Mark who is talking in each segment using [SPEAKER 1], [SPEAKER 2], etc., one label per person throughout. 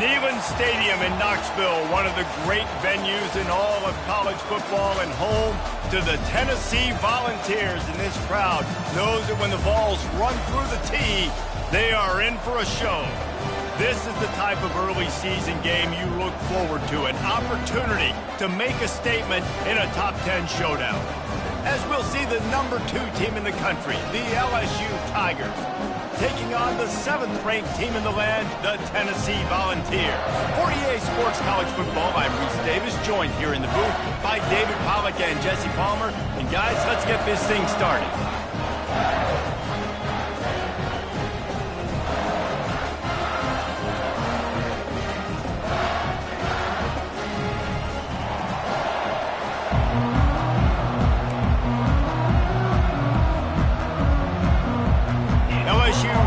[SPEAKER 1] Neyland Stadium in Knoxville, one of the great venues in all of college football and home to the Tennessee Volunteers. And this crowd knows that when the balls run through the tee, they are in for a show. This is the type of early season game you look forward to, an opportunity to make a statement in a top 10 showdown. As we'll see the number 2 team in the country, the LSU Tigers, taking on the 7th-ranked team in the land, the Tennessee Volunteers. For EA Sports College Football, I'm Reese Davis, joined here in the booth by David Pollack and Jesse Palmer. And guys, let's get this thing started.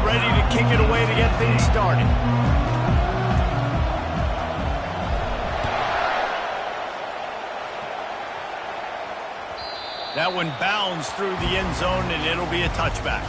[SPEAKER 1] Ready to kick it away to get things started. That one bounds through the end zone, and it'll be a touchback.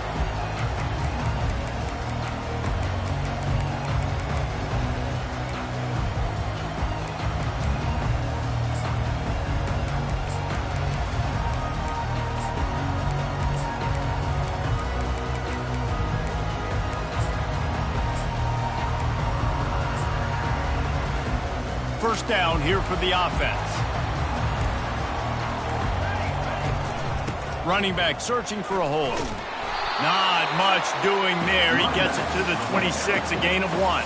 [SPEAKER 1] First down here for the offense. Running back searching for a hole. Not much doing there. He gets it to the 26, a gain of 1.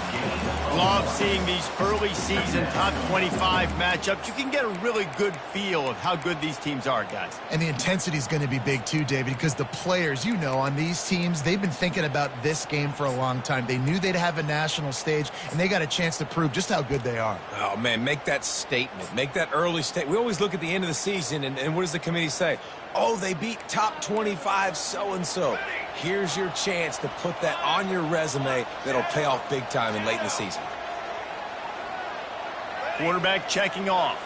[SPEAKER 1] Love seeing these early season top 25 matchups. You can get a really good feel of how good these teams are, guys.
[SPEAKER 2] And the intensity is going to be big too, David, because the players, you know, on these teams, they've been thinking about this game for a long time. They knew they'd have a national stage, and they got a chance to prove just how good they are.
[SPEAKER 3] Oh, man, make that statement. Make that early statement. We always look at the end of the season, and what does the committee say? Oh, they beat top 25 so-and-so. Here's your chance to put that on your resume that'll pay off big time in late in the season.
[SPEAKER 1] Quarterback checking off.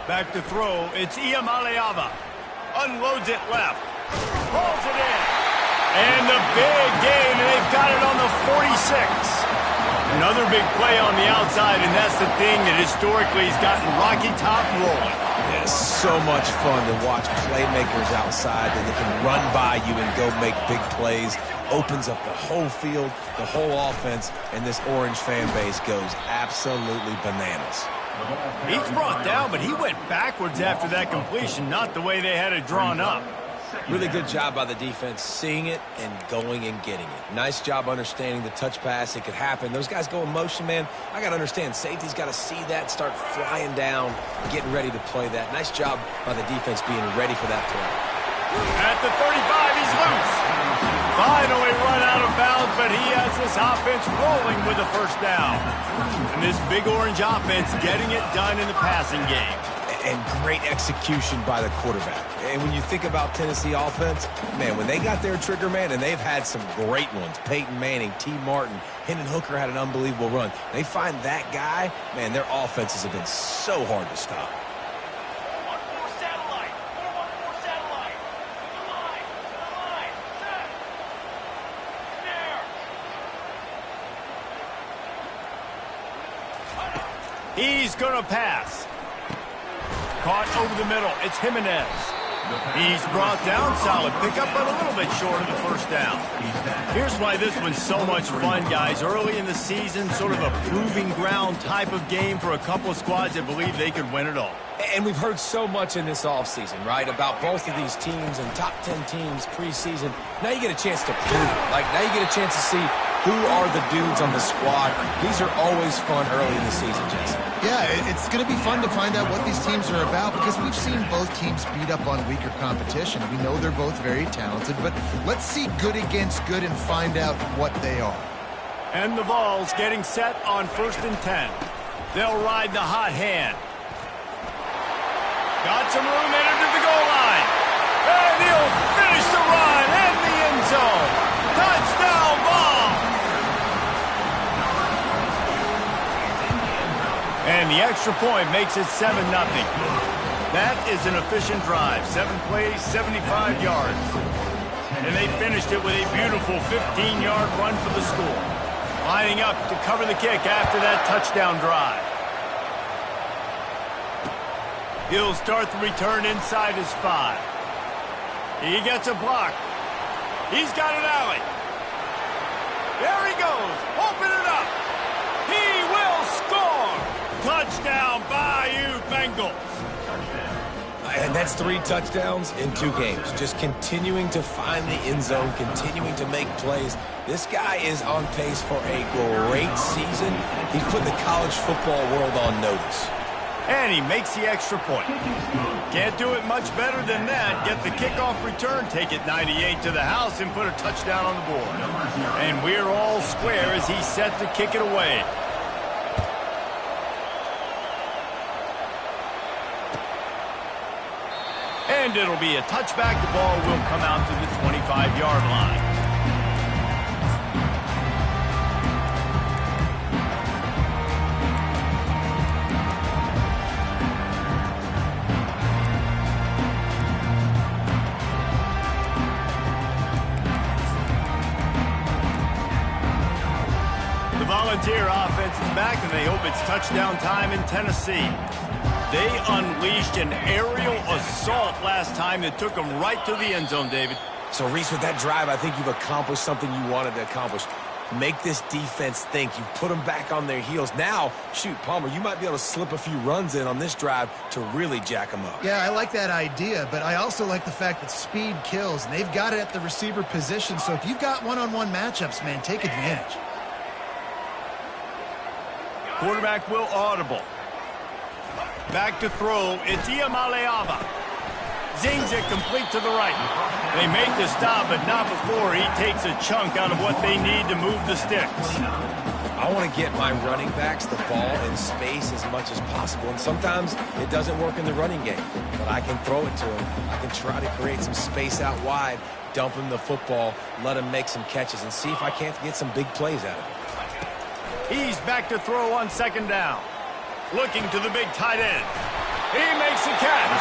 [SPEAKER 1] Back to throw. It's Iamaleava. Unloads it left. Pulls it in. And the big gain, and they've got it on the 46. Another big play on the outside, and that's the thing that historically has gotten Rocky Top rolling.
[SPEAKER 3] It's so much fun to watch playmakers outside that they can run by you and go make big plays. Opens up the whole field, the whole offense, and this Orange fan base goes absolutely bananas.
[SPEAKER 1] He's brought down, but he went backwards after that completion, not the way they had it drawn up.
[SPEAKER 3] Really good job by the defense, seeing it and going and getting it. Nice job understanding the touch pass. It could happen. Those guys go in motion, man. I got to understand, safety's got to see that, start flying down, getting ready to play that. Nice job by the defense being ready for that play.
[SPEAKER 1] At the 35, he's loose. Finally run out of bounds, but he has this offense rolling with a first down. And this big orange offense getting it done in the passing game.
[SPEAKER 3] And great execution by the quarterback. And when you think about Tennessee offense, man, when they got their trigger man, and they've had some great ones, Peyton Manning, T. Martin, Hendon Hooker had an unbelievable run. They find that guy, man, their offenses have been so hard to stop.
[SPEAKER 1] He's going to pass. Caught over the middle. It's Jimenez. He's brought down. Solid pickup, but a little bit short of the first down. Here's why this one's so much fun, guys. Early in the season, sort of a proving ground type of game for a couple of squads that believe they could win it all.
[SPEAKER 3] And we've heard so much in this offseason, right, about both of these teams and top 10 teams preseason. Now you get a chance to prove it. Like, now you get a chance to see who are the dudes on the squad. These are always fun early in the season, Jason.
[SPEAKER 2] Yeah, it's going to be fun to find out what these teams are about because we've seen both teams beat up on weaker competition. We know they're both very talented, but let's see good against good and find out what they are.
[SPEAKER 1] And the Vols getting set on 1st and 10. They'll ride the hot hand. Got some room entered to the goal line. And he'll finish the run in the end zone. Touchdown, Vols! And the extra point makes it 7-0. That is an efficient drive. 7 plays, 75 yards. And they finished it with a beautiful 15-yard run for the score. Lining up to cover the kick after that touchdown drive. He'll start the return inside his 5. He gets a block. He's got an alley. There he goes. Open it up. He will score. Touchdown, Bayou Bengals.
[SPEAKER 3] And that's 3 touchdowns in 2 games. Just continuing to find the end zone, continuing to make plays. This guy is on pace for a great season. He's put the college football world on notice.
[SPEAKER 1] And he makes the extra point. Can't do it much better than that. Get the kickoff return, take it 98 to the house, and put a touchdown on the board. And we're all square as he's set to kick it away. And it'll be a touchback. The ball will come out to the 25-yard line. The Volunteer offense is back, and they hope it's touchdown time in Tennessee. They unleashed an aerial assault last time that took them right to the end zone, David.
[SPEAKER 3] So, Reese, with that drive, I think you've accomplished something you wanted to accomplish. Make this defense think. You put them back on their heels. Now, shoot, Palmer, you might be able to slip a few runs in on this drive to really jack them up.
[SPEAKER 2] Yeah, I like that idea, but I also like the fact that speed kills, and they've got it at the receiver position. So if you've got one-on-one matchups, man, take advantage.
[SPEAKER 1] Quarterback will audible. Back to throw. It's Iamaleava. Zings it complete to the right. They make the stop, but not before he takes a chunk out of what they need to move the sticks.
[SPEAKER 3] I want to get my running backs the ball in space as much as possible, and sometimes it doesn't work in the running game, but I can throw it to him. I can try to create some space out wide, dump him the football, let him make some catches, and see if I can't get some big plays out of him.
[SPEAKER 1] He's back to throw on second down. Looking to the big tight end. He makes the catch.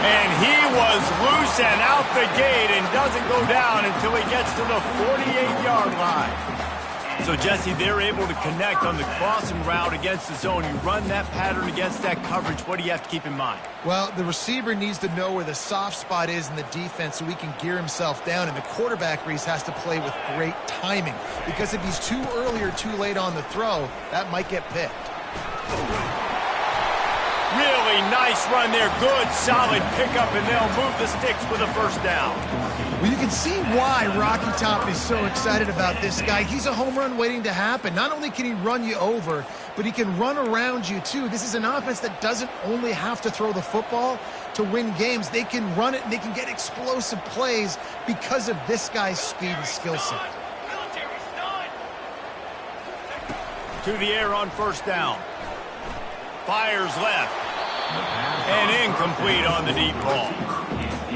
[SPEAKER 1] And he was loose and out the gate and doesn't go down until he gets to the 48-yard line. So, Jesse, they're able to connect on the crossing route against the zone. You run that pattern against that coverage. What do you have to keep in mind?
[SPEAKER 2] Well, the receiver needs to know where the soft spot is in the defense so he can gear himself down. And the quarterback, Reese, has to play with great timing. Because if he's too early or too late on the throw, that might get picked.
[SPEAKER 1] Really nice run there. Good, solid pickup, and they'll move the sticks with a first down.
[SPEAKER 2] Well, you can see why Rocky Top is so excited about this guy. He's a home run waiting to happen. Not only can he run you over, but he can run around you, too. This is an offense that doesn't only have to throw the football to win games. They can run it, and they can get explosive plays because of this guy's speed and skill set.
[SPEAKER 1] To the air on first down. Fires left. And incomplete on the deep ball.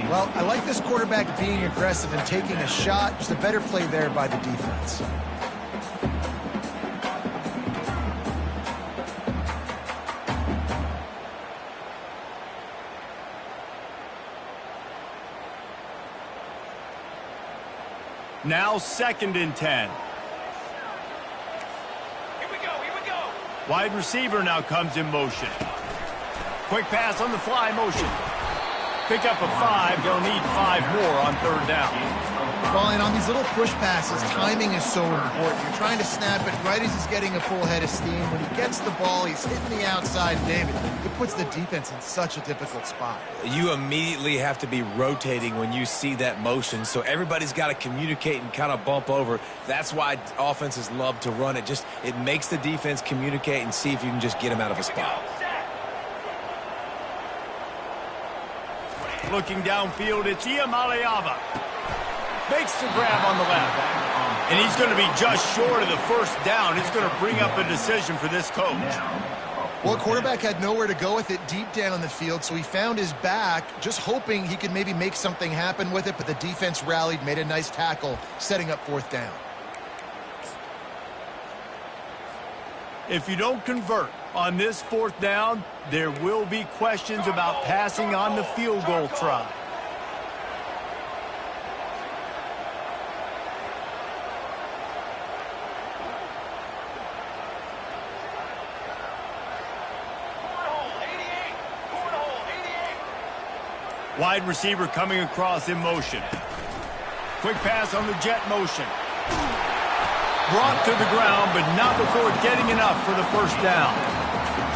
[SPEAKER 2] Well, I like this quarterback being aggressive and taking a shot. Just a better play there by the defense.
[SPEAKER 1] Now 2nd and 10. Wide receiver now comes in motion. Quick pass on the fly motion. Pick up a 5. They'll need 5 more on third down.
[SPEAKER 2] Well, and on these little push passes, timing is so important. You're trying to snap it right as he's getting a full head of steam. When he gets the ball, he's hitting the outside, David. It puts the defense in such a difficult spot.
[SPEAKER 3] You immediately have to be rotating when you see that motion, so everybody's got to communicate and kind of bump over. That's why offenses love to run it. It makes the defense communicate and see if you can just get him out of a spot.
[SPEAKER 1] Looking downfield, it's Iamaleava. Makes the grab on the left. And he's going to be just short of the first down. It's going to bring up a decision for this coach.
[SPEAKER 2] Well, quarterback had nowhere to go with it deep down the field, so he found his back, just hoping he could maybe make something happen with it, but the defense rallied, made a nice tackle, setting up fourth down.
[SPEAKER 1] If you don't convert on this fourth down, there will be questions about passing on the field goal try. Wide receiver coming across in motion. Quick pass on the jet motion. Brought to the ground, but not before getting enough for the first down.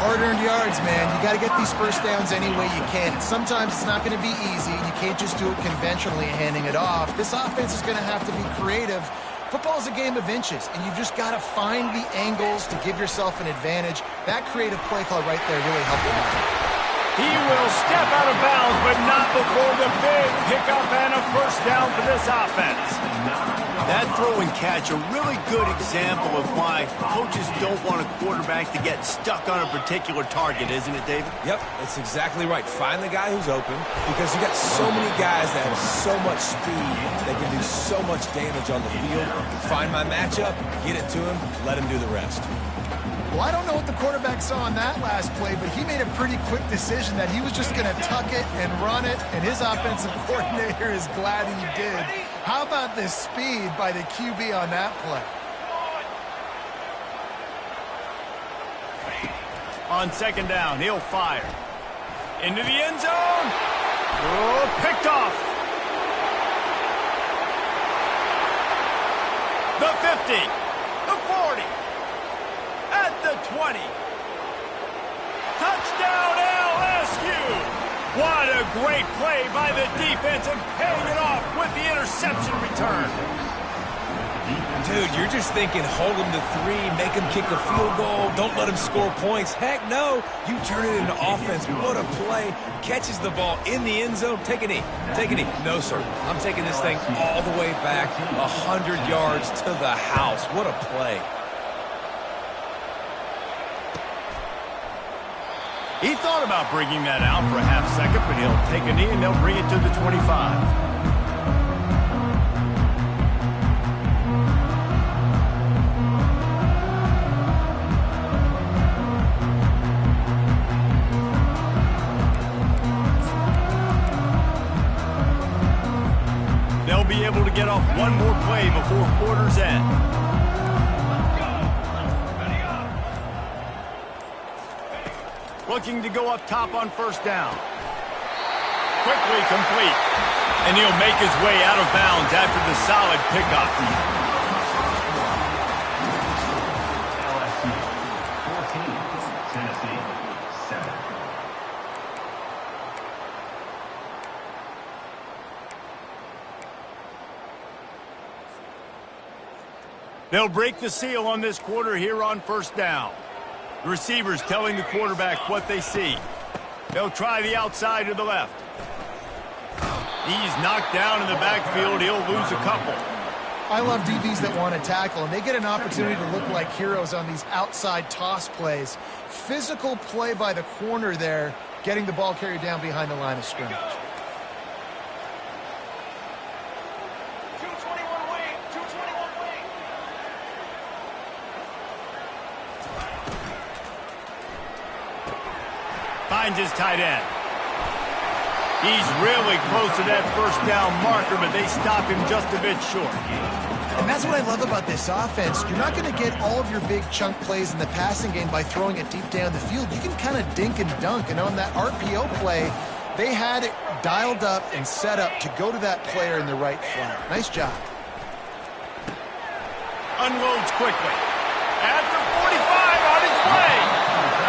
[SPEAKER 2] Hard-earned yards, man. You got to get these first downs any way you can. Sometimes it's not going to be easy. You can't just do it conventionally handing it off. This offense is going to have to be creative. Football is a game of inches, and you've just got to find the angles to give yourself an advantage. That creative play call right there really helped him out.
[SPEAKER 1] He will step out of bounds, but not before the big pickup and a first down for this offense. That throw and catch, a really good example of why coaches don't want a quarterback to get stuck on a particular target, isn't it, David?
[SPEAKER 3] Yep, that's exactly right. Find the guy who's open, because you got so many guys that have so much speed that can do so much damage on the field. Find my matchup, get it to him, let him do the rest.
[SPEAKER 2] Well, I don't know what the quarterback saw on that last play, but he made a pretty quick decision that he was just going to tuck it and run it, and his offensive coordinator is glad he did. How about this speed by the QB on that play?
[SPEAKER 1] On second down, he'll fire. Into the end zone. Oh, picked off. The 50. The 40. At the 20. Touchdown LSU. What a great play by the defense and paying it off with the interception return.
[SPEAKER 3] Dude, you're just thinking hold him to 3, make him kick a field goal, don't let him score points. Heck no, you turn it into offense. What a play. Catches the ball in the end zone. Take a knee. Take a knee. No, sir. I'm taking this thing all the way back 100 yards to the house. What a play.
[SPEAKER 1] He thought about bringing that out for a half second, but he'll take a knee and they'll bring it to the 25. They'll be able to get off one more play before quarter's end. Looking to go up top on first down. Quickly complete. And he'll make his way out of bounds after the solid pickup.
[SPEAKER 4] LSU 14, Tennessee 7.
[SPEAKER 1] They'll break the seal on this quarter here on first down. The receivers telling the quarterback what they see. They'll try the outside to the left. He's knocked down in the backfield. He'll lose a couple.
[SPEAKER 2] I love DBs that want to tackle, and they get an opportunity to look like heroes on these outside toss plays. Physical play by the corner there, getting the ball carried down behind the line of scrimmage.
[SPEAKER 1] Finds his tight end. He's really close to that first down marker, but they stop him just a bit short.
[SPEAKER 2] And that's what I love about this offense. You're not going to get all of your big chunk plays in the passing game by throwing it deep down the field. You can kind of dink and dunk. And on that RPO play, they had it dialed up and set up to go to that player in the right flat. Nice job.
[SPEAKER 1] Unloads quickly. At the 45 on his way.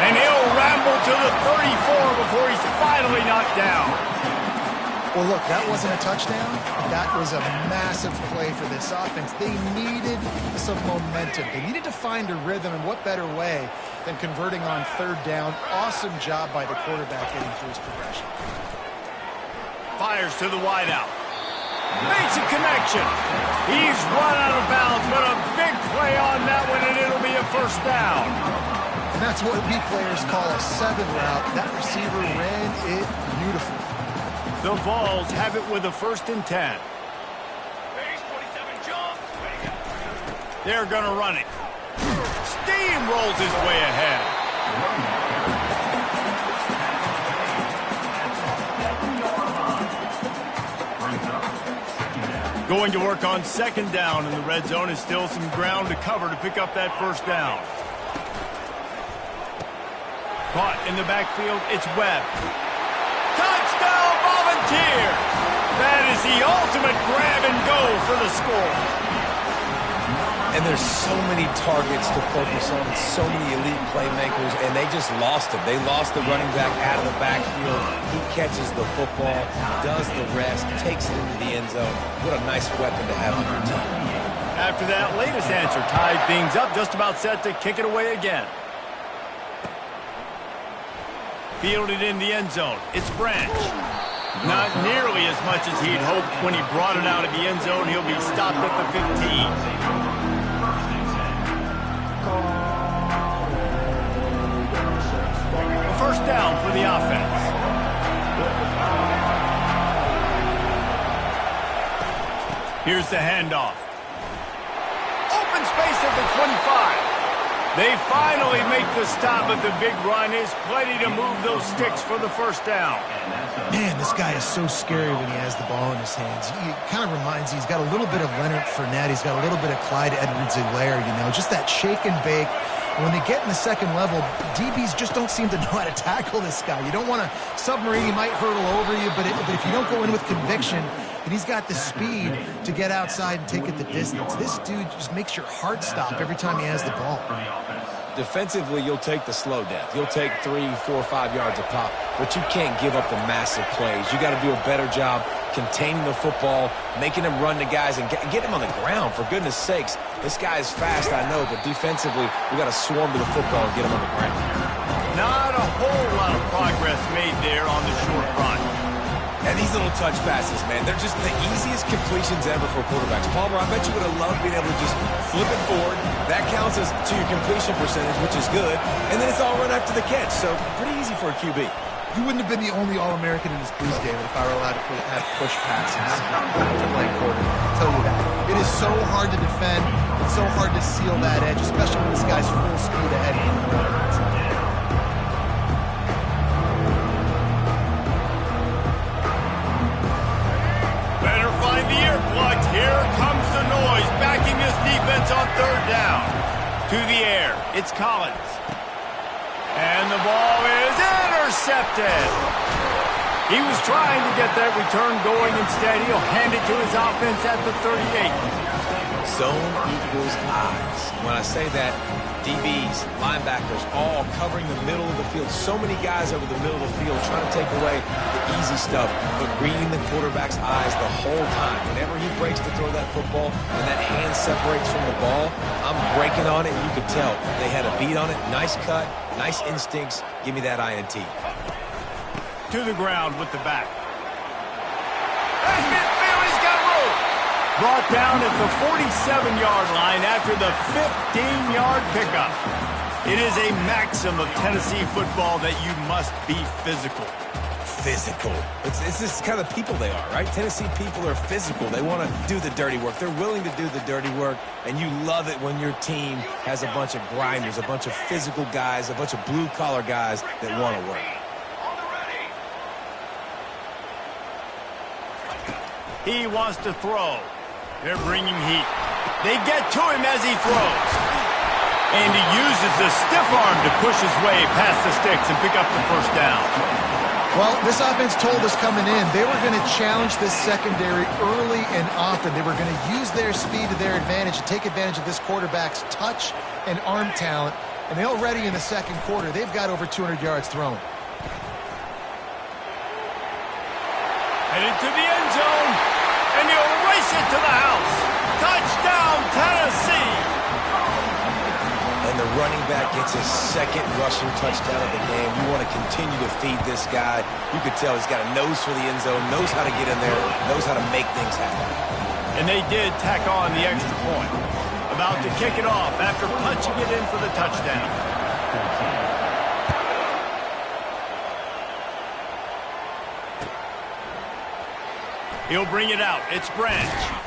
[SPEAKER 1] And he'll ramble to the 34 before he's finally knocked down.
[SPEAKER 2] Well, look, that wasn't a touchdown. That was a massive play for this offense. They needed some momentum. They needed to find a rhythm, and what better way than converting on third down. Awesome job by the quarterback getting through his progression.
[SPEAKER 1] Fires to the wideout. Makes a connection. He's run out of bounds, but a big play on that one, and it'll be a first down.
[SPEAKER 2] And that's what we players call a 7 route. That receiver ran it beautifully.
[SPEAKER 1] The Vols have it with a 1st and 10. They're going to run it. Steamrolls his way ahead. Going to work on second down in the red zone is still some ground to cover to pick up that first down. Caught in the backfield, it's Webb. Touchdown, Volunteers. That is the ultimate grab and go for the score.
[SPEAKER 3] And there's so many targets to focus on, so many elite playmakers, and they just lost him. They lost the running back out of the backfield. He catches the football, does the rest, takes it into the end zone. What a nice weapon to have on your team.
[SPEAKER 1] After that latest answer, tied things up, just about set to kick it away again. Fielded in the end zone. It's Branch. Not nearly as much as he'd hoped when he brought it out of the end zone. He'll be stopped at the 15. First down for the offense. Here's the handoff. Open space at the 25. They finally make the stop, but the big run is plenty to move those sticks for the first down.
[SPEAKER 2] Man, this guy is so scary when he has the ball in his hands. He kind of reminds you, he's got a little bit of Leonard Fournette. He's got a little bit of Clyde Edwards-Helaire, you know, just that shake and bake. And when they get in the second level, DBs just don't seem to know how to tackle this guy. You don't want to submarine. He might hurdle over you, but if you don't go in with conviction, and he's got the speed to get outside and take it the distance, this dude just makes your heart stop every time he has the ball.
[SPEAKER 3] Defensively, you'll take the slow death. You'll take 3, 4, 5 yards a pop, but you can't give up the massive plays. You got to do a better job containing the football, making him run to guys, and get him on the ground, for goodness sakes. This guy is fast, I know, but defensively, we got to swarm to the football and get him on the ground.
[SPEAKER 1] Not a whole lot of progress made there on the short run.
[SPEAKER 3] And these little touch passes, man, they're just the easiest completions ever for quarterbacks. Palmer, I bet you would have loved being able to just flip it forward. That counts as to your completion percentage, which is good. And then it's all run after the catch, so pretty easy for a QB.
[SPEAKER 2] You wouldn't have been the only All-American in this Blues game if I were allowed to have push passes to play quarterback. I'll tell you that. It is so hard to defend. It's so hard to seal that edge, especially when this guy's full speed ahead of you.
[SPEAKER 1] The earplugs. Here comes the noise, backing this defense on third down. To the air, it's Collins. And the ball is intercepted. He was trying to get that return going. Instead, he'll hand it to his offense at the 38.
[SPEAKER 3] Zone equals eyes. When I say that, DBs, linebackers, all covering the middle of the field. So many guys over the middle of the field trying to take away the easy stuff, but reading the quarterback's eyes the whole time. Whenever he breaks to throw that football and that hand separates from the ball, I'm breaking on it, and you could tell they had a beat on it. Nice cut, nice instincts. Give me that INT.
[SPEAKER 1] To the ground with the back. That's midfield, he's got room. Brought down at the 47-yard line after the 15-yard pickup. It is a maxim of Tennessee football that you must be physical.
[SPEAKER 3] Physical. It's this kind of people they are, right? Tennessee people are physical. They want to do the dirty work. They're willing to do the dirty work, and you love it when your team has a bunch of grinders, a bunch of physical guys, a bunch of blue-collar guys that want to work.
[SPEAKER 1] He wants to throw. They're bringing heat. They get to him as he throws. And he uses the stiff arm to push his way past the sticks and pick up the first down.
[SPEAKER 2] Well, this offense told us coming in they were going to challenge this secondary early and often. They were going to use their speed to their advantage and take advantage of this quarterback's touch and arm talent. And already in the second quarter, they've got over 200 yards thrown.
[SPEAKER 1] Headed to the end zone, and he'll race it to the house. Touchdown, Tennessee!
[SPEAKER 3] And the running back gets his second rushing touchdown of the game. You want to continue to feed this guy. You could tell he's got a nose for the end zone, knows how to get in there, knows how to make things happen.
[SPEAKER 1] And they did tack on the extra point. About to kick it off after punching it in for the touchdown. He'll bring it out. It's Branch.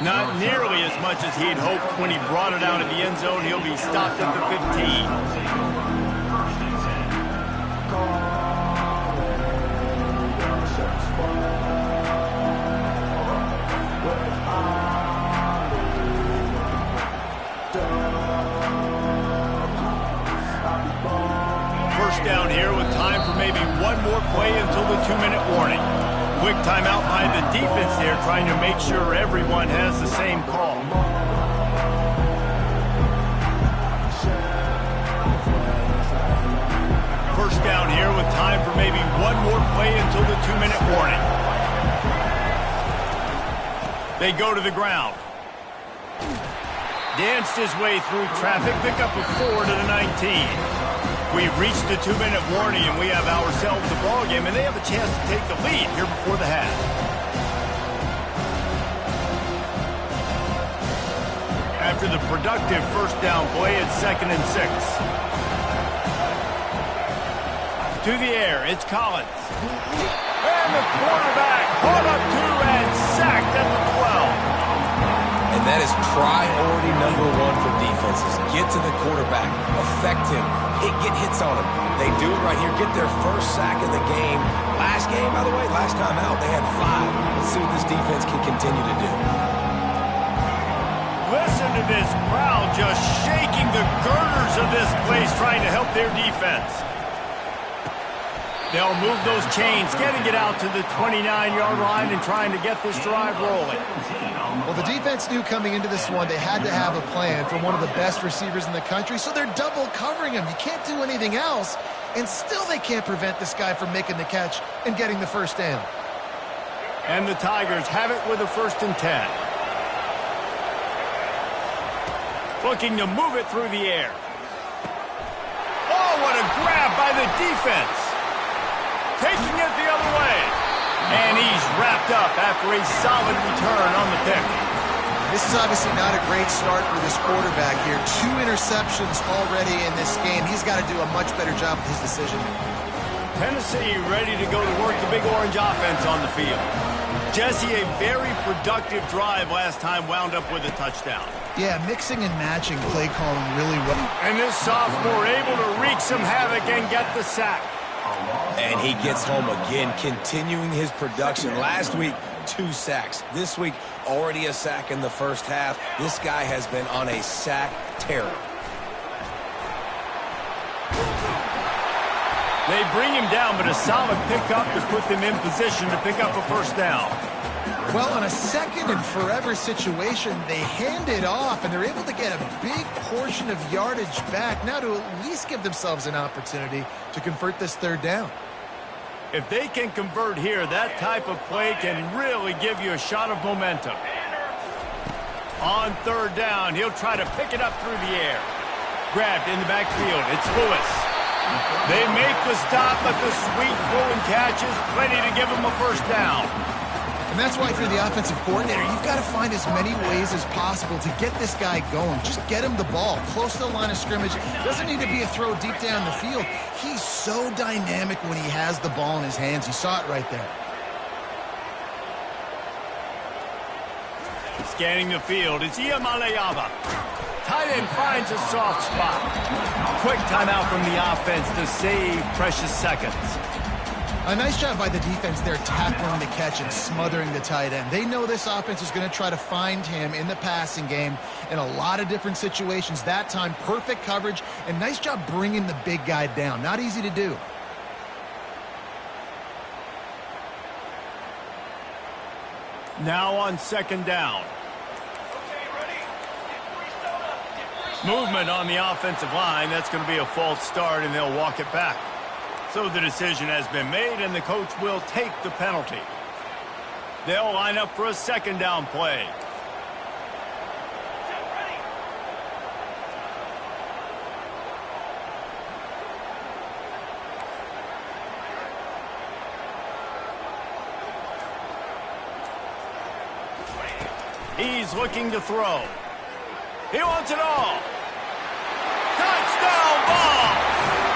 [SPEAKER 1] Not nearly as much as he'd hoped when he brought it out of the end zone. He'll be stopped at the 15. First down here with time for maybe one more play until the 2-minute warning. Quick timeout by the defense there, trying to make sure everyone has the same call. First down here with time for maybe one more play until the 2-minute warning. They go to the ground. Danced his way through traffic, pick up a 4 to the 19. We've reached the 2-minute warning, and we have ourselves a ball game, and they have a chance to take the lead here before the half. After the productive first down play, it's 2nd and 6. To the air, it's Collins. And the quarterback caught up to and sacked at the 12.
[SPEAKER 3] And that is priority number one for defenses. Get to the quarterback, affect him, get hits on him. They do it right here, get their first sack of the game. Last game, by the way, last time out, they had 5. Let's see what this defense can continue to do.
[SPEAKER 1] Listen to this crowd just shaking the girders of this place, trying to help their defense. They'll move those chains, getting it out to the 29-yard line and trying to get this drive rolling.
[SPEAKER 2] Well, the defense knew coming into this one they had to have a plan for one of the best receivers in the country, so they're double covering him. You can't do anything else, and still they can't prevent this guy from making the catch and getting the first down.
[SPEAKER 1] And the Tigers have it with a 1st and 10. Looking to move it through the air. Oh, what a grab by the defense. Taking it the other way. And he's wrapped up after a solid return on the pick.
[SPEAKER 2] This is obviously not a great start for this quarterback here. 2 interceptions already in this game. He's got to do a much better job with his decision.
[SPEAKER 1] Tennessee ready to go to work the Big Orange offense on the field. Jesse, a very productive drive last time wound up with a touchdown.
[SPEAKER 2] Yeah, mixing and matching play calling really well.
[SPEAKER 1] And this sophomore able to wreak some havoc and get the sack.
[SPEAKER 3] And he gets home again, continuing his production. Last week, 2 sacks. This week, already a sack in the first half. This guy has been on a sack terror.
[SPEAKER 1] They bring him down, but a solid pickup to put them in position to pick up a first down.
[SPEAKER 2] Well, on a 2nd and forever situation, they hand it off, and they're able to get a big portion of yardage back now to at least give themselves an opportunity to convert this 3rd down.
[SPEAKER 1] If they can convert here, that type of play can really give you a shot of momentum. On 3rd down, he'll try to pick it up through the air. Grabbed in the backfield, it's Lewis. They make the stop, but the sweet throw and catch is plenty to give them a first down.
[SPEAKER 2] And that's why if you're the offensive coordinator, you've got to find as many ways as possible to get this guy going. Just get him the ball close to the line of scrimmage. Doesn't need to be a throw deep down the field. He's so dynamic when he has the ball in his hands. You saw it right there.
[SPEAKER 1] Scanning the field, it's Iamaleava. Tight end finds a soft spot. Quick timeout from the offense to save precious seconds.
[SPEAKER 2] A nice job by the defense there tackling the catch and smothering the tight end. They know this offense is going to try to find him in the passing game in a lot of different situations. That time, perfect coverage, and nice job bringing the big guy down. Not easy to do.
[SPEAKER 1] Now on 2nd down. Movement on the offensive line. That's going to be a false start, and they'll walk it back. So the decision has been made, and the coach will take the penalty. They'll line up for a 2nd down play. He's looking to throw. He wants it all. Touchdown ball!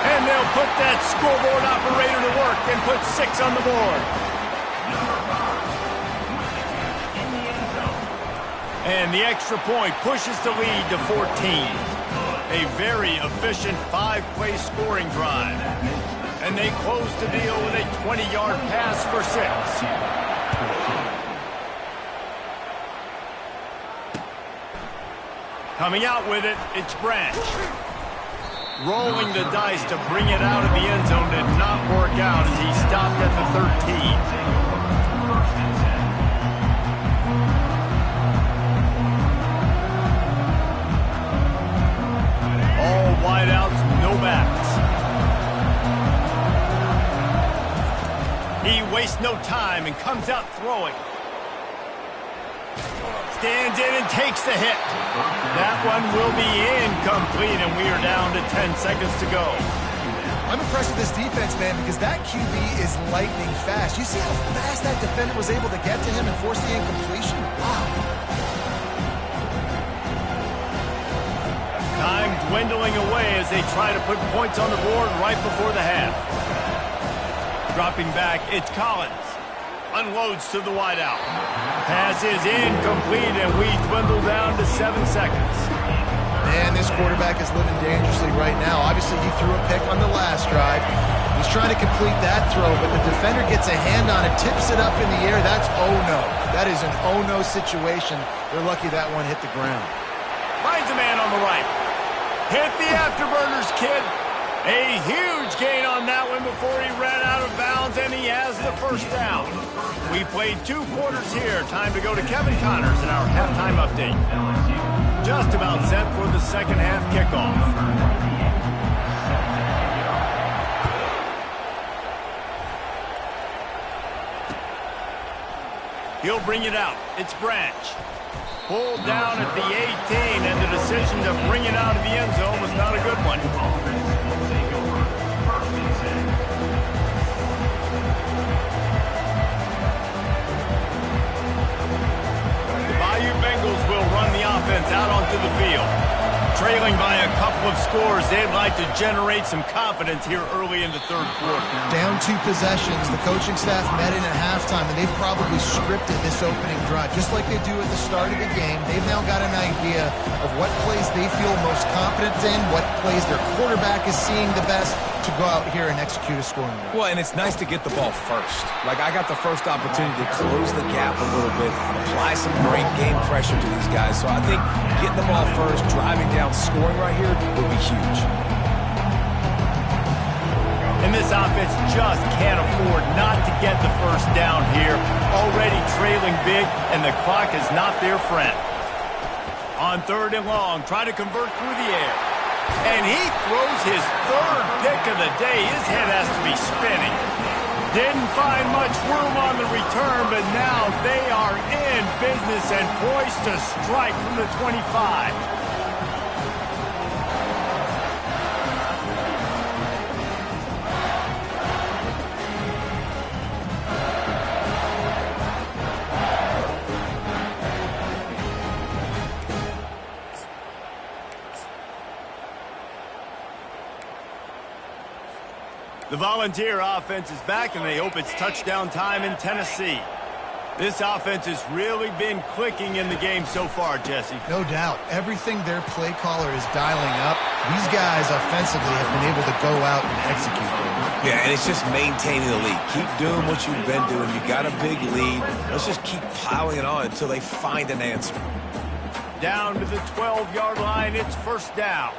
[SPEAKER 1] And they'll put that scoreboard operator to work and put 6 on the board. And the extra point pushes the lead to 14. A very efficient 5-play scoring drive. And they close the deal with a 20-yard pass for 6. Coming out with it, it's Branch. Rolling the dice to bring it out of the end zone did not work out as he stopped at the 13. All wideouts, no backs. He wastes no time and comes out throwing. Stands in and takes the hit. That one will be incomplete, and we are down to 10 seconds to go.
[SPEAKER 2] I'm impressed with this defense, man, because that QB is lightning fast. You see how fast that defender was able to get to him and force the incompletion? Wow.
[SPEAKER 1] Time dwindling away as they try to put points on the board right before the half. Dropping back, it's Collins. Unloads to the wideout. Pass is incomplete, and we dwindle down to 7 seconds.
[SPEAKER 2] Man, this quarterback is living dangerously right now. Obviously, he threw a pick on the last drive. He's trying to complete that throw, but the defender gets a hand on it, tips it up in the air. That's oh-no. That is an oh-no situation. They're lucky that one hit the ground.
[SPEAKER 1] Finds a man on the right. Hit the afterburners, kid. A huge gain on that one before he ran out of bounds, and he has the first down. We played 2 quarters here. Time to go to Kevin Connors in our halftime update. Just about set for the second half kickoff. He'll bring it out. It's Branch. Pulled down at the 18, and the decision to bring it out of the end zone was not a good one. Bengals will run the offense out onto the field. Trailing by a couple of scores, they'd like to generate some confidence here early in the third quarter.
[SPEAKER 2] Down 2 possessions. The coaching staff met in at halftime, and they've probably scripted this opening drive. Just like they do at the start of the game, they've now got an idea of what plays they feel most confident in, what plays their quarterback is seeing the best to go out here and execute a scoring drive.
[SPEAKER 3] Well, and it's nice to get the ball first. Like, I got the first opportunity to close the gap a little bit, apply some great game pressure to these guys. So I think getting the ball first, driving down, scoring right here would be huge.
[SPEAKER 1] And this offense just can't afford not to get the first down here. Already trailing big, and the clock is not their friend. On 3rd and long, try to convert through the air. And he throws his 3rd pick of the day. His head has to be spinning. Didn't find much room on the return, but now they are in business and poised to strike from the 25. The Volunteer offense is back, and they hope it's touchdown time in Tennessee. This offense has really been clicking in the game so far, Jesse.
[SPEAKER 2] No doubt. Everything their play caller is dialing up, these guys offensively have been able to go out and execute.
[SPEAKER 3] Yeah, and it's just maintaining the lead. Keep doing what you've been doing. You got a big lead. Let's just keep piling it on until they find an answer.
[SPEAKER 1] Down to the 12-yard line, it's first down.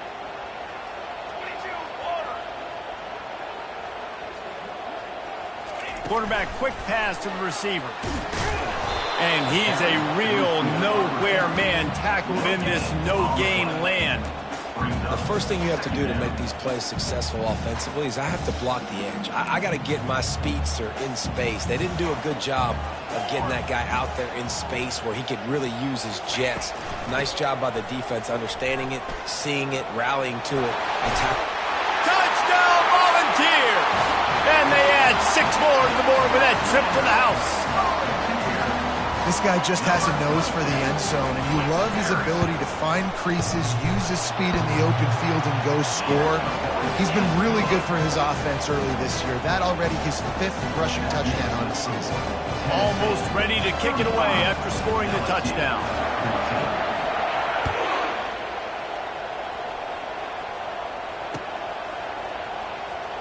[SPEAKER 1] Quarterback, quick pass to the receiver. And he's a real nowhere man tackled in this no-gain land.
[SPEAKER 3] The first thing you have to do to make these plays successful offensively is I have to block the edge. I got to get my speedster in space. They didn't do a good job of getting that guy out there in space where he could really use his jets. Nice job by the defense understanding it, seeing it, rallying to it.
[SPEAKER 1] Touchdown, Volunteer! And they add 6 more to the board with that trip to the house.
[SPEAKER 2] This guy just has a nose for the end zone, and you love his ability to find creases, use his speed in the open field, and go score. He's been really good for his offense early this year. That already his 5th rushing touchdown on the season.
[SPEAKER 1] Almost ready to kick it away after scoring the touchdown.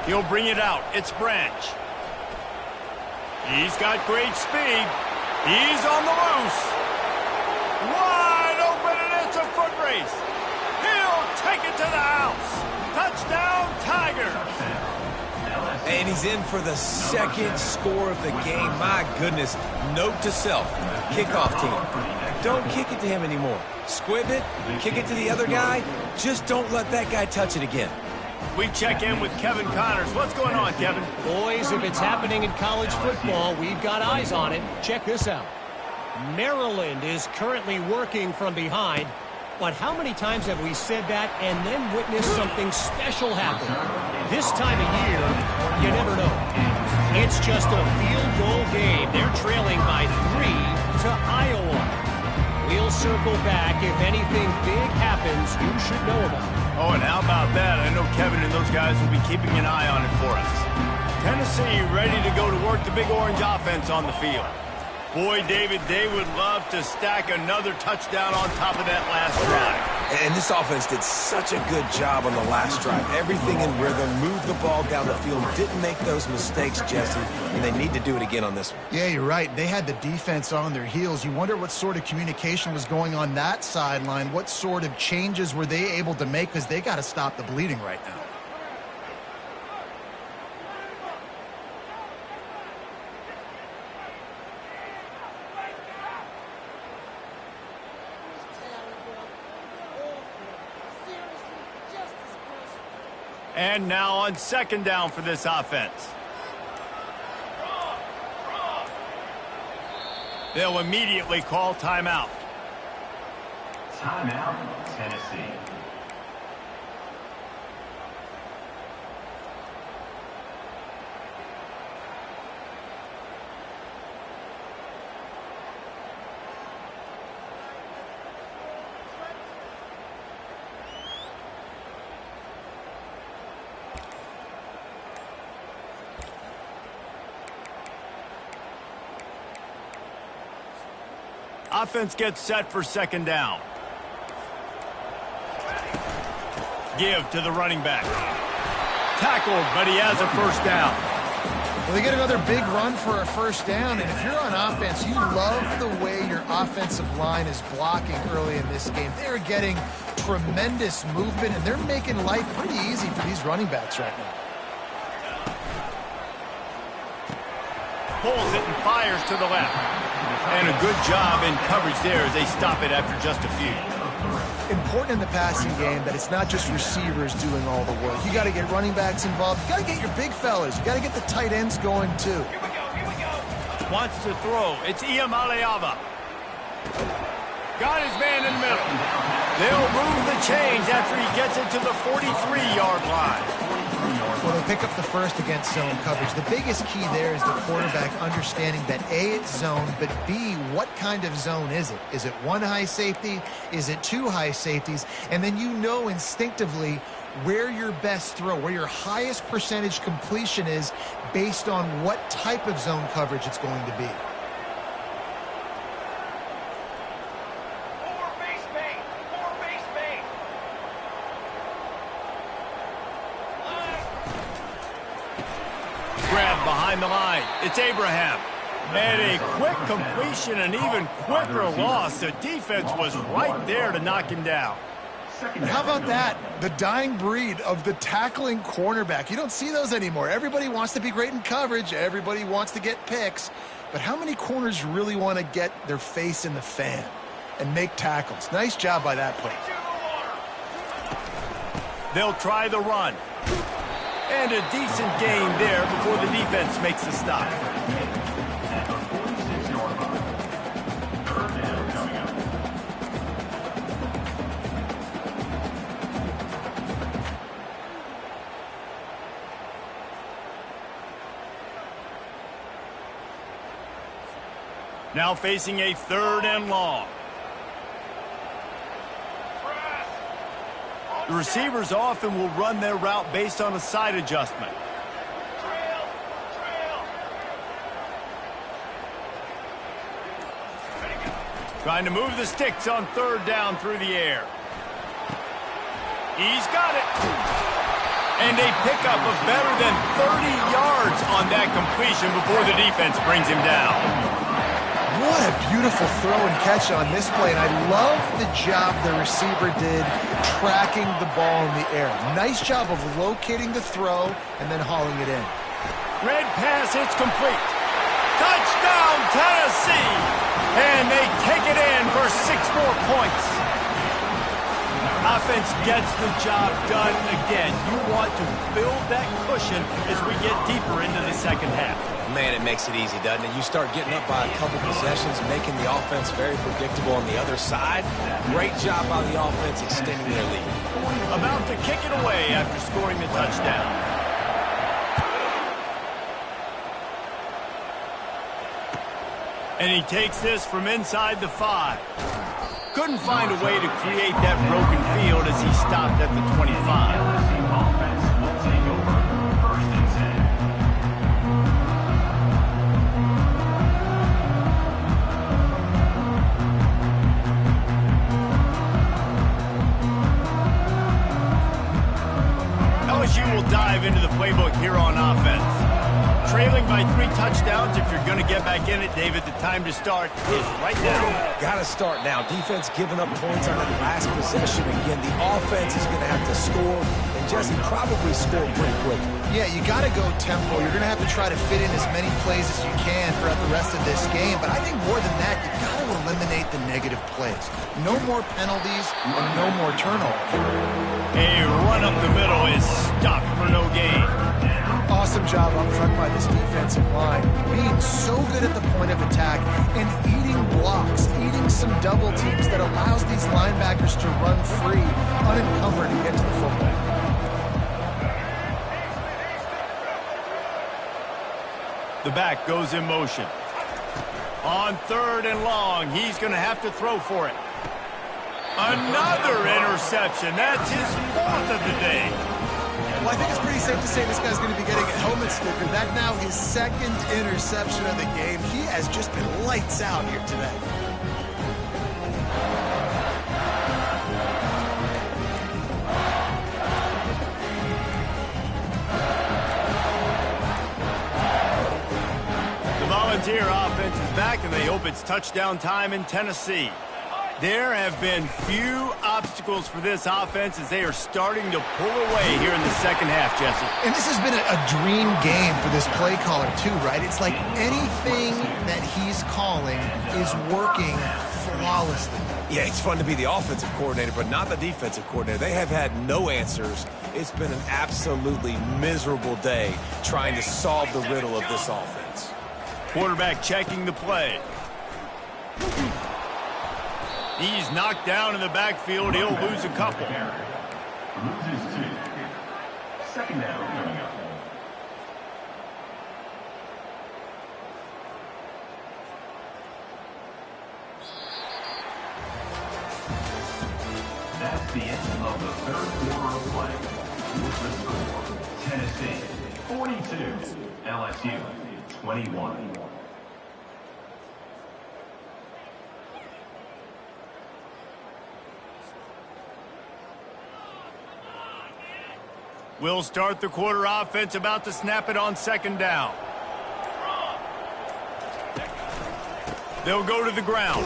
[SPEAKER 1] He'll bring it out. It's Branch. He's got great speed. He's on the loose. Wide open, and it's a foot race. He'll take it to the house. Touchdown.
[SPEAKER 3] And he's in for the second score of the game. My goodness. Note to self, kickoff team, don't kick it to him anymore. Squib it, kick it to the other guy. Just don't let that guy touch it again.
[SPEAKER 1] We check in with Kevin Connors. What's going on, Kevin?
[SPEAKER 5] Boys, if it's happening in college football, we've got eyes on it. Check this out. Maryland is currently working from behind. But how many times have we said that and then witnessed something special happen? This time of year, you never know. It's just a field goal game. They're trailing by 3 to Iowa. We'll circle back if anything big happens you should know about.
[SPEAKER 1] Oh, and how about that? I know Kevin and those guys will be keeping an eye on it for us. Tennessee ready to go to work the Big Orange offense on the field. Boy, David, they would love to stack another touchdown on top of that last drive.
[SPEAKER 3] And this offense did such a good job on the last drive. Everything in rhythm, moved the ball down the field, didn't make those mistakes, Jesse, and they need to do it again on this one.
[SPEAKER 2] Yeah, you're right. They had the defense on their heels. You wonder what sort of communication was going on that sideline. What sort of changes were they able to make, because they got to stop the bleeding right now.
[SPEAKER 1] And now on second down for this offense. They'll immediately call timeout.
[SPEAKER 4] Timeout, Tennessee.
[SPEAKER 1] Offense gets set for second down. Give to the running back. Tackled, but he has a first down.
[SPEAKER 2] Well, they get another big run for a first down, and if you're on offense, you love the way your offensive line is blocking early in this game. They're getting tremendous movement, and they're making life pretty easy for these running backs right now.
[SPEAKER 1] Pulls it and fires to the left. And a good job in coverage there as they stop it after just a few.
[SPEAKER 2] Important in the passing game that it's not just receivers doing all the work. You got to get running backs involved. You got to get your big fellas. You got to get the tight ends going too.
[SPEAKER 1] Here we go. Wants to throw. It's Iamaleava. Got his man in the middle. They'll move the chains after he gets it to the 43-yard line.
[SPEAKER 2] Well, they pick up the first against zone coverage. The biggest key there is the quarterback understanding that A, it's zone, but B, what kind of zone is it? Is it one high safety? Is it two high safeties? And then you know instinctively where your best throw, where your highest percentage completion is based on what type of zone coverage it's going to be.
[SPEAKER 1] Behind the line, it's Abraham. And a quick completion, an even quicker loss. The defense was right there to knock him down.
[SPEAKER 2] And how about that? The dying breed of the tackling cornerback. You don't see those anymore. Everybody wants to be great in coverage. Everybody wants to get picks. But how many corners really want to get their face in the fan and make tackles? Nice job by that play.
[SPEAKER 1] They'll try the run. And a decent gain there before the defense makes the stop. Now facing a third and long. The receivers often will run their route based on a side adjustment. Trying to move the sticks on third down through the air. He's got it. And a pickup of better than 30 yards on that completion before the defense brings him down.
[SPEAKER 2] What a beautiful throw and catch on this play, and I love the job the receiver did tracking the ball in the air. Nice job of locating the throw and then hauling it in.
[SPEAKER 1] Red pass, it's complete. Touchdown, Tennessee! And they take it in for 6 more points. Offense gets the job done again. You want to build that cushion as we get deeper into the second half.
[SPEAKER 3] Man, it makes it easy, doesn't it? You start getting up by a couple possessions, making the offense very predictable on the other side. Great job by the offense extending their lead.
[SPEAKER 1] About to kick it away after scoring the touchdown. And he takes this from inside the 5. Couldn't find a way to create that broken field as he stopped at the 25.
[SPEAKER 4] LSU offense will take over 1st and
[SPEAKER 1] 10. LSU will dive into the playbook here on offense. Trailing by 3 touchdowns. If you're going to get back in it, David, the time to start is right now.
[SPEAKER 3] Got to start now. Defense giving up points on that last possession. Again, the offense is going to have to score, and Jesse probably score pretty quick.
[SPEAKER 2] Yeah, you got to go tempo. You're going to have to try to fit in as many plays as you can throughout the rest of this game. But I think more than that, you've got to eliminate the negative plays. No more penalties and no more turnovers.
[SPEAKER 1] A run up the middle is stopped for no gain.
[SPEAKER 2] Awesome job up front by this defensive line. Being so good at the point of attack and eating blocks, eating some double teams that allows these linebackers to run free, unencumbered, and get to the football.
[SPEAKER 1] The back goes in motion. On 3rd and long, he's going to have to throw for it. Another interception. That's his 4th of the day.
[SPEAKER 2] Well, I think it's pretty safe to say this guy's going to be getting a helmet sticker. That's now his 2nd interception of the game. He has just been lights out here today.
[SPEAKER 1] The Volunteer offense is back, and they hope it's touchdown time in Tennessee. There have been few obstacles for this offense as they are starting to pull away here in the second half, Jesse.
[SPEAKER 2] And this has been a dream game for this play caller, too, right? It's like anything that he's calling is working flawlessly.
[SPEAKER 3] Yeah, it's fun to be the offensive coordinator, but not the defensive coordinator. They have had no answers. It's been an absolutely miserable day trying to solve the riddle of this offense.
[SPEAKER 1] Quarterback checking the play. He's knocked down in the backfield. He'll lose a couple.
[SPEAKER 4] Loses 2. 2nd down coming up. That's the end of the 3rd quarter of play. With the score, Tennessee 42, LSU 21.
[SPEAKER 1] We'll start the quarter offense, about to snap it on 2nd down. They'll go to the ground.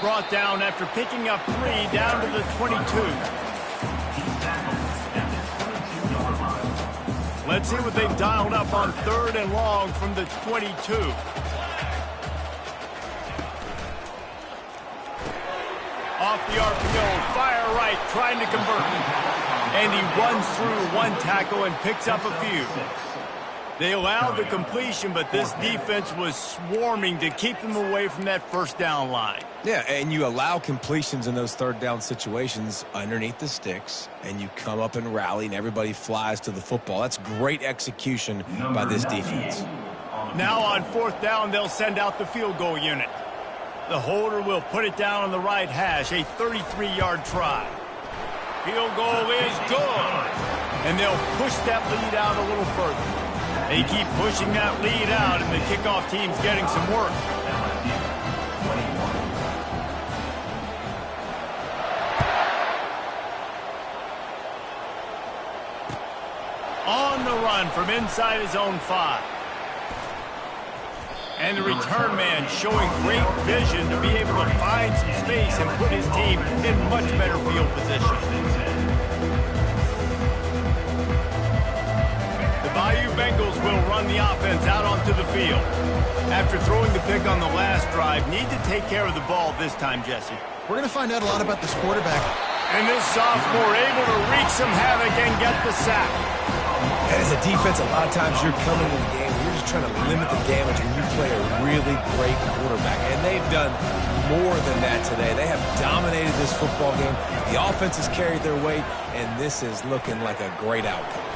[SPEAKER 1] Brought down after picking up 3 down to the 22. Let's see what they've dialed up on 3rd and long from the 22. Off the RPO, fire right, trying to convert. And he runs through 1 tackle and picks up a few. They allowed the completion, but this defense was swarming to keep them away from that 1st down line.
[SPEAKER 3] Yeah, and you allow completions in those 3rd down situations underneath the sticks, and you come up and rally, and everybody flies to the football. That's great execution by this defense.
[SPEAKER 1] Now on 4th down, they'll send out the field goal unit. The holder will put it down on the right hash, a 33-yard try. Field goal is good. And they'll push that lead out a little further. They keep pushing that lead out, and the kickoff team's getting some work. On the run from inside his own 5. And the return man showing great vision to be able to find some space and put his team in much better field position. The Bayou Bengals will run the offense out onto the field. After throwing the pick on the last drive, need to take care of the ball this time, Jesse.
[SPEAKER 2] We're going to find out a lot about this quarterback.
[SPEAKER 1] And this sophomore able to wreak some havoc and get the sack.
[SPEAKER 3] And as a defense, a lot of times you're coming in the game, you're just trying to limit the damage when you play a really great quarterback. And they've done more than that today. They have dominated this football game. The offense has carried their weight, and this is looking like a great outcome.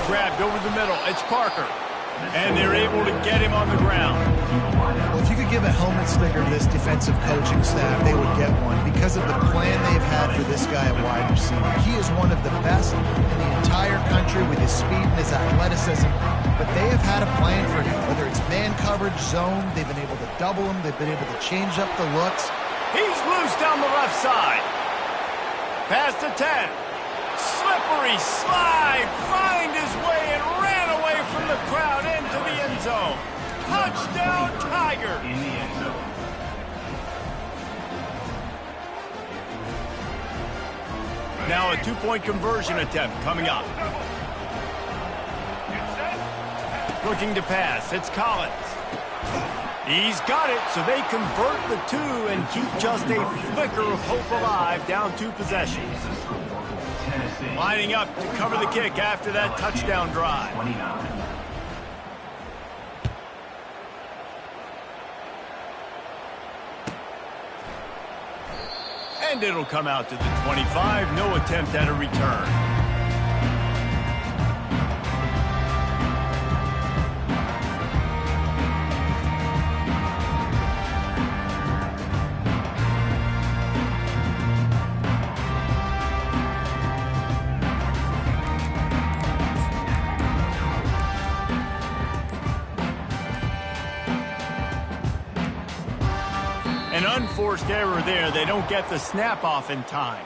[SPEAKER 1] Grabbed over the middle. It's Parker. And they're able to get him on the ground.
[SPEAKER 2] Well, if you could give a helmet sticker to this defensive coaching staff, they would get one because of the plan they've had for this guy at wide receiver. He is one of the best in the entire country with his speed and his athleticism, but they have had a plan for him. Whether it's man coverage, zone, they've been able to double him, they've been able to change up the looks.
[SPEAKER 1] He's loose down the left side. Past the 10. Slippery slide. Find his way and ran away from the crowd into the end zone. Touchdown, Tiger.
[SPEAKER 4] In the end zone.
[SPEAKER 1] Now a two-point conversion attempt coming up. Looking to pass. It's Collins. He's got it, so they convert the two and keep just a flicker of hope alive, down 2 possessions. Lining up to cover the kick after that touchdown drive.
[SPEAKER 4] 29.
[SPEAKER 1] And it'll come out to the 25. No attempt at a return. An unforced error there. They don't get the snap off in time.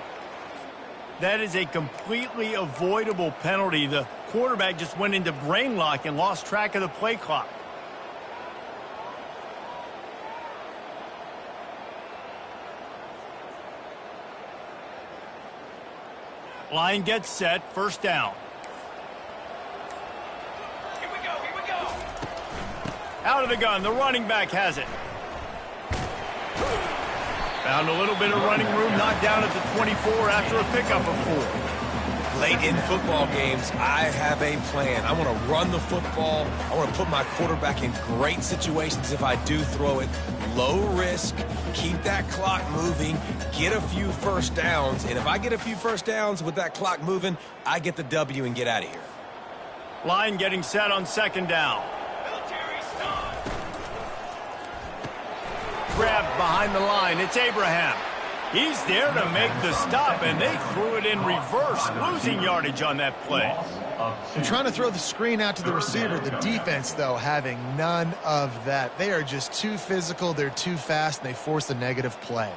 [SPEAKER 1] That is a completely avoidable penalty. The quarterback just went into brain lock and lost track of the play clock. Line gets set. First down.
[SPEAKER 4] Here we go.
[SPEAKER 1] Out of the gun. The running back has it. Found a little bit of running room, knocked down at the 24 after a pickup of 4.
[SPEAKER 3] Late in football games, I have a plan. I want to run the football. I want to put my quarterback in great situations if I do throw it. Low risk, keep that clock moving, get a few first downs. And if I get a few first downs with that clock moving, I get the W and get out of here.
[SPEAKER 1] Line getting set on second down. Grabbed behind the line. It's Abraham. He's there to make the stop, and they threw it in reverse, losing yardage on that play.
[SPEAKER 2] They're trying to throw the screen out to the receiver. The defense, though, having none of that. They are just too physical, they're too fast, and they force a negative play.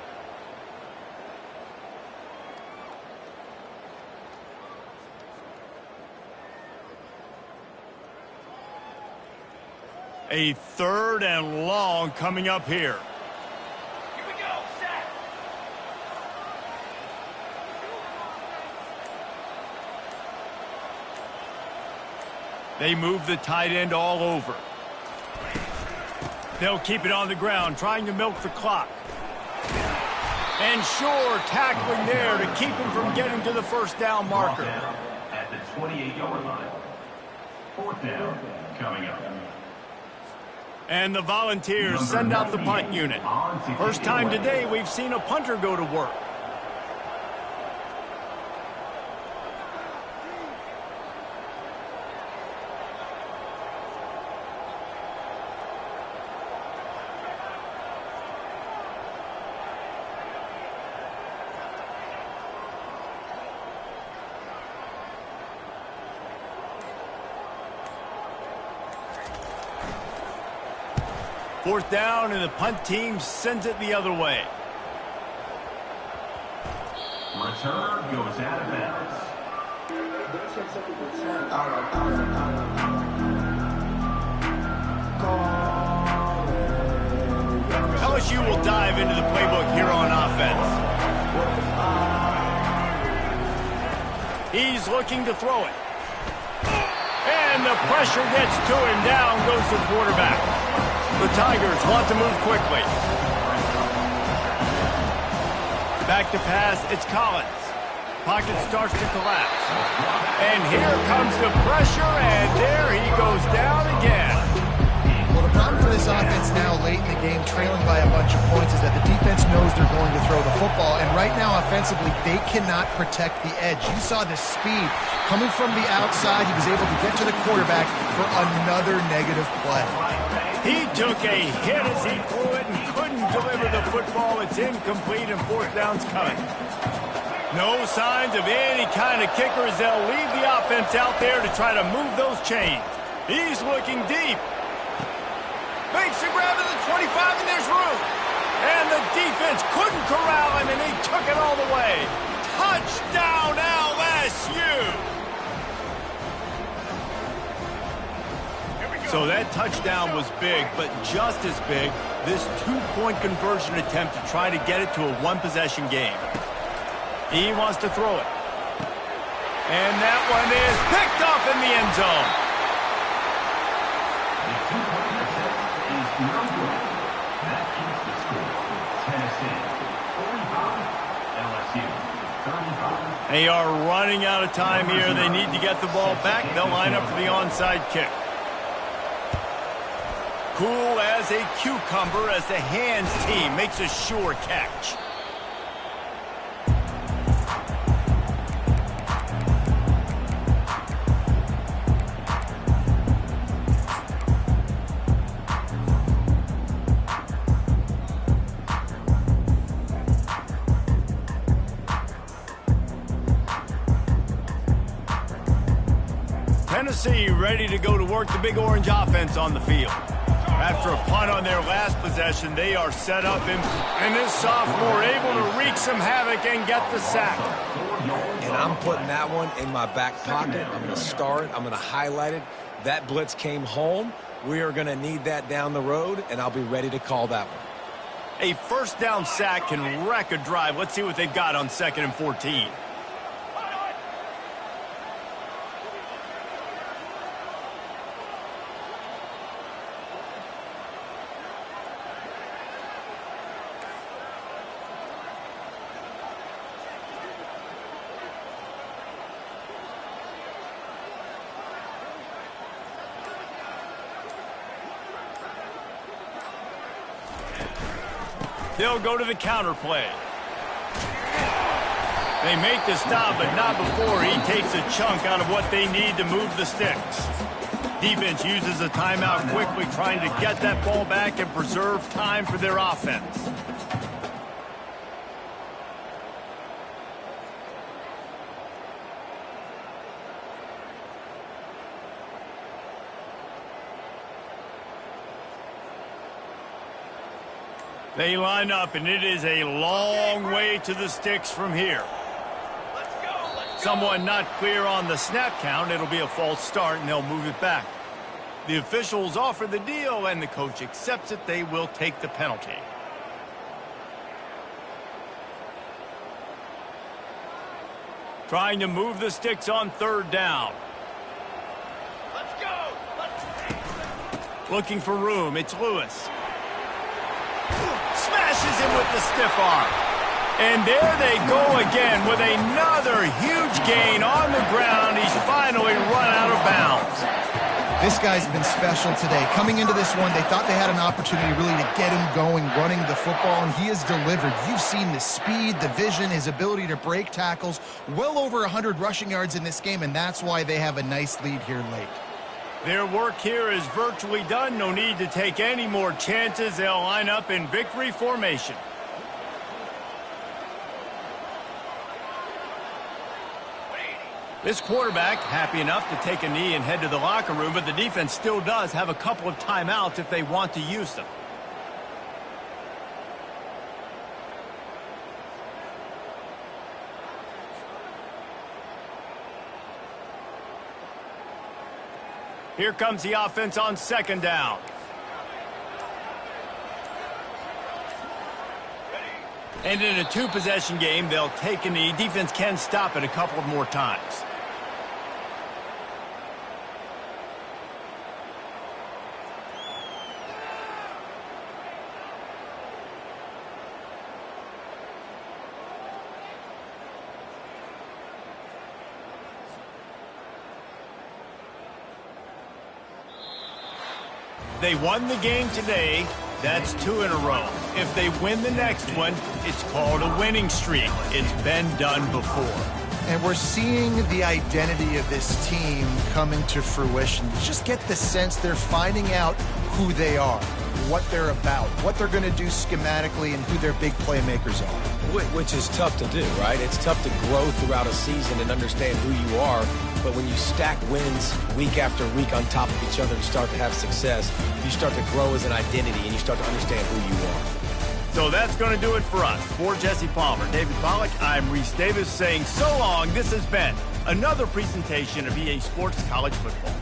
[SPEAKER 1] A 3rd and long coming up here. They move the tight end all over. They'll keep it on the ground, trying to milk the clock. And sure, tackling there to keep him from getting to the first down marker.
[SPEAKER 4] At the 28-yard line. 4th down coming up.
[SPEAKER 1] And the Volunteers send out the punt unit. First time today we've seen a punter go to work. Fourth down, and the punt team sends it the other way.
[SPEAKER 4] Return goes out of bounds.
[SPEAKER 1] LSU will dive into the playbook here on offense. He's looking to throw it. And the pressure gets to him. Down goes the quarterback. The Tigers want to move quickly. Back to pass, it's Collins. Pocket starts to collapse. And here comes the pressure, and there he goes down again.
[SPEAKER 2] Well, the problem for this offense now, late in the game, trailing by a bunch of points, is that the defense knows they're going to throw the football. And right now, offensively, they cannot protect the edge. You saw the speed coming from the outside. He was able to get to the quarterback for another negative play.
[SPEAKER 1] He took a hit as he threw it and couldn't deliver the football. It's incomplete and fourth down's coming. No signs of any kind of kickers. They'll leave the offense out there to try to move those chains. He's looking deep. Makes the grab to the 25, and there's room. And the defense couldn't corral him, and he took it all the way. Touchdown, LSU! So that touchdown was big, but just as big, this two-point conversion attempt to try to get it to a one-possession game. He wants to throw it. And that one is picked off in the end zone.
[SPEAKER 4] The two-point attempt is no good. That keeps the score. Tennessee 45, LSU 35.
[SPEAKER 1] They are running out of time here. They need to get the ball back. They'll line up for the onside kick. Cool as a cucumber as the hands team makes a sure catch. Tennessee ready to go to work the Big Orange offense on the field. After a punt on their last possession, they are set up, and this sophomore able to wreak some havoc and get the sack.
[SPEAKER 3] And I'm putting that one in my back pocket. I'm going to star it. I'm going to highlight it. That blitz came home. We are going to need that down the road, and I'll be ready to call that one.
[SPEAKER 1] A first down sack can wreck a drive. Let's see what they've got on 2nd and 14. They'll go to the counter play. They make the stop, but not before he takes a chunk out of what they need to move the sticks. Defense uses a timeout quickly, trying to get that ball back and preserve time for their offense. They line up, and it is a long way to the sticks from here. Someone not clear on the snap count. It'll be a false start, and they'll move it back. The officials offer the deal, and the coach accepts it. They will take the penalty. Trying to move the sticks on 3rd down. Looking for room. It's Lewis. Smashes him with the stiff arm. And there they go again with another huge gain on the ground. He's finally run out of bounds.
[SPEAKER 2] This guy's been special today. Coming into this one, they thought they had an opportunity really to get him going, running the football, and he has delivered. You've seen the speed, the vision, his ability to break tackles. Well over 100 rushing yards in this game, and that's why they have a nice lead here late.
[SPEAKER 1] Their work here is virtually done. No need to take any more chances. They'll line up in victory formation. This quarterback happy enough to take a knee and head to the locker room, but the defense still does have a couple of timeouts if they want to use them. Here comes the offense on 2nd down. And in a two-possession game, they'll take a knee. Defense can stop it a couple of more times. They won the game today. That's 2 in a row. If they win the next one, it's called a winning streak. It's been done before.
[SPEAKER 2] And we're seeing the identity of this team coming to fruition. You just get the sense they're finding out who they are, what they're about, what they're going to do schematically, and who their big playmakers are.
[SPEAKER 3] Which is tough to do, right? It's tough to grow throughout a season and understand who you are. But when you stack wins week after week on top of each other and start to have success, you start to grow as an identity and you start to understand who you are.
[SPEAKER 1] So that's going to do it for us. For Jesse Palmer, David Pollack, I'm Reese Davis saying so long. This has been another presentation of EA Sports College Football.